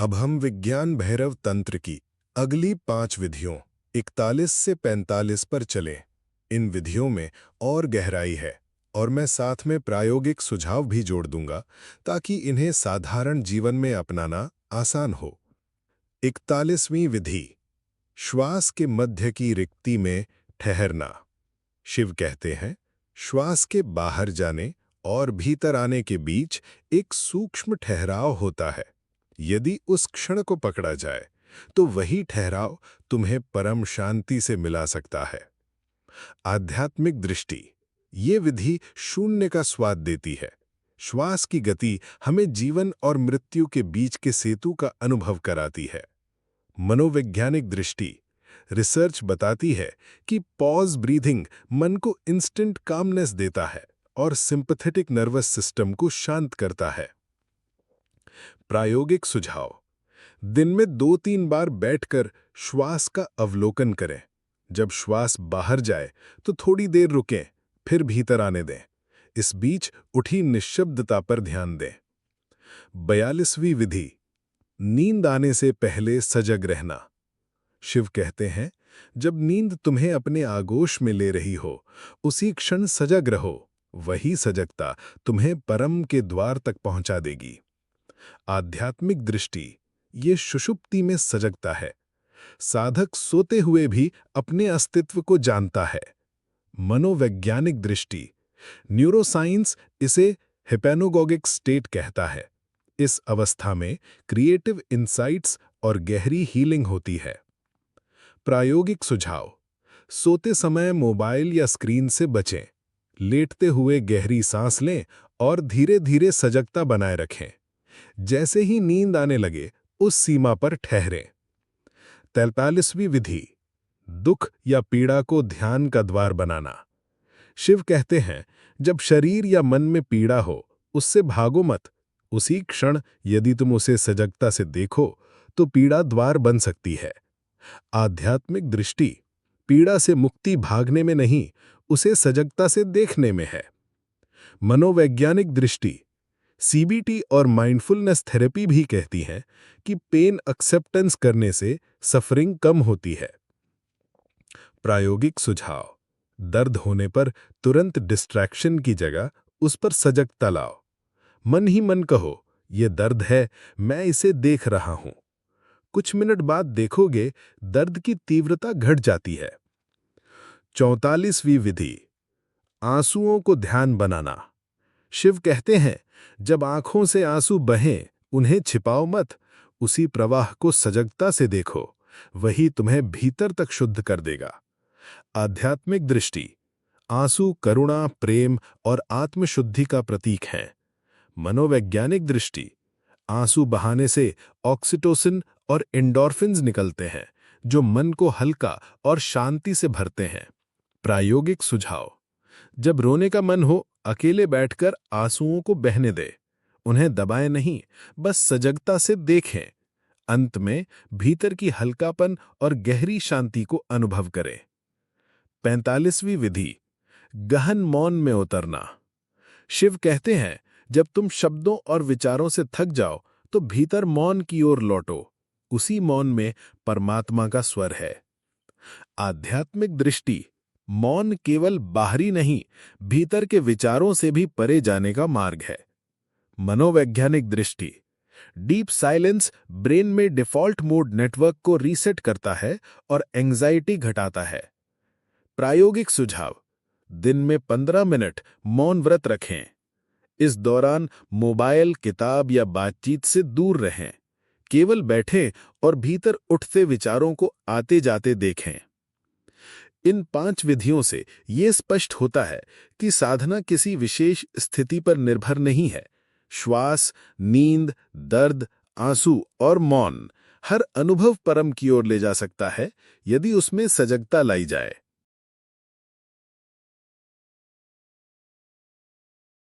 अब हम विज्ञान भैरव तंत्र की अगली 5 विधियों 41 से 45 पर चलें। इन विधियों में और गहराई है और मैं साथ में प्रायोगिक सुझाव भी जोड़ दूंगा ताकि इन्हें साधारण जीवन में अपनाना आसान हो। 41वीं विधि, श्वास के मध्य की रिक्ति में ठहरना। शिव कहते हैं, श्वास के बाहर जाने और भीतर आने के बीच एक सूक्ष्म ठहराव होता है। यदि उस क्षण को पकड़ा जाए तो वही ठहराव तुम्हें परम शांति से मिला सकता है। आध्यात्मिक दृष्टि, ये विधि शून्य का स्वाद देती है। श्वास की गति हमें जीवन और मृत्यु के बीच के सेतु का अनुभव कराती है। मनोवैज्ञानिक दृष्टि, रिसर्च बताती है कि पॉज ब्रीथिंग मन को इंस्टेंट कामनेस देता है और सिंपैथेटिक नर्वस सिस्टम को शांत करता है। प्रायोगिक सुझाव, दिन में 2-3 बार बैठकर श्वास का अवलोकन करें। जब श्वास बाहर जाए तो थोड़ी देर रुकें, फिर भीतर आने दें। इस बीच उठी निश्शब्दता पर ध्यान दें। 42वीं विधि, नींद आने से पहले सजग रहना। शिव कहते हैं, जब नींद तुम्हें अपने आगोश में ले रही हो, उसी क्षण सजग रहो। वही सजगता तुम्हें परम के द्वार तक पहुंचा देगी। आध्यात्मिक दृष्टि, ये सुषुप्ति में सजगता है। साधक सोते हुए भी अपने अस्तित्व को जानता है। मनोवैज्ञानिक दृष्टि, न्यूरोसाइंस इसे हिप्नोगॉगिक स्टेट कहता है। इस अवस्था में क्रिएटिव इंसाइट्स और गहरी हीलिंग होती है। प्रायोगिक सुझाव, सोते समय मोबाइल या स्क्रीन से बचें। लेटते हुए गहरी सांस लें और धीरे धीरे सजगता बनाए रखें। जैसे ही नींद आने लगे उस सीमा पर ठहरें। 43वीं विधि, दुख या पीड़ा को ध्यान का द्वार बनाना। शिव कहते हैं, जब शरीर या मन में पीड़ा हो, उससे भागो मत। उसी क्षण यदि तुम उसे सजगता से देखो तो पीड़ा द्वार बन सकती है। आध्यात्मिक दृष्टि, पीड़ा से मुक्ति भागने में नहीं, उसे सजगता से देखने में है। मनोवैज्ञानिक दृष्टि, सीबीटी और माइंडफुलनेस थेरेपी भी कहती हैं कि पेन एक्सेप्टेंस करने से सफरिंग कम होती है। प्रायोगिक सुझाव, दर्द होने पर तुरंत डिस्ट्रैक्शन की जगह उस पर सजगता लाओ। मन ही मन कहो, ये दर्द है, मैं इसे देख रहा हूं। कुछ मिनट बाद देखोगे दर्द की तीव्रता घट जाती है। 44वीं विधि, आंसुओं को ध्यान बनाना। शिव कहते हैं, जब आंखों से आंसू बहें, उन्हें छिपाओ मत। उसी प्रवाह को सजगता से देखो, वही तुम्हें भीतर तक शुद्ध कर देगा। आध्यात्मिक दृष्टि, आंसू करुणा, प्रेम और आत्मशुद्धि का प्रतीक हैं। मनोवैज्ञानिक दृष्टि, आंसू बहाने से ऑक्सीटोसिन और एंडोर्फिन्स निकलते हैं, जो मन को हल्का और शांति से भरते हैं। प्रायोगिक सुझाव, जब रोने का मन हो, अकेले बैठकर आंसुओं को बहने दे। उन्हें दबाएं नहीं, बस सजगता से देखें। अंत में भीतर की हल्कापन और गहरी शांति को अनुभव करें। 45वीं विधि, गहन मौन में उतरना। शिव कहते हैं, जब तुम शब्दों और विचारों से थक जाओ तो भीतर मौन की ओर लौटो। उसी मौन में परमात्मा का स्वर है। आध्यात्मिक दृष्टि, मौन केवल बाहरी नहीं, भीतर के विचारों से भी परे जाने का मार्ग है। मनोवैज्ञानिक दृष्टि, डीप साइलेंस ब्रेन में डिफॉल्ट मोड नेटवर्क को रीसेट करता है और एंजाइटी घटाता है। प्रायोगिक सुझाव, दिन में 15 मिनट मौन व्रत रखें। इस दौरान मोबाइल, किताब या बातचीत से दूर रहें। केवल बैठें और भीतर उठते विचारों को आते जाते देखें। इन 5 विधियों से ये स्पष्ट होता है कि साधना किसी विशेष स्थिति पर निर्भर नहीं है। श्वास, नींद, दर्द, आंसू और मौन, हर अनुभव परम की ओर ले जा सकता है यदि उसमें सजगता लाई जाए।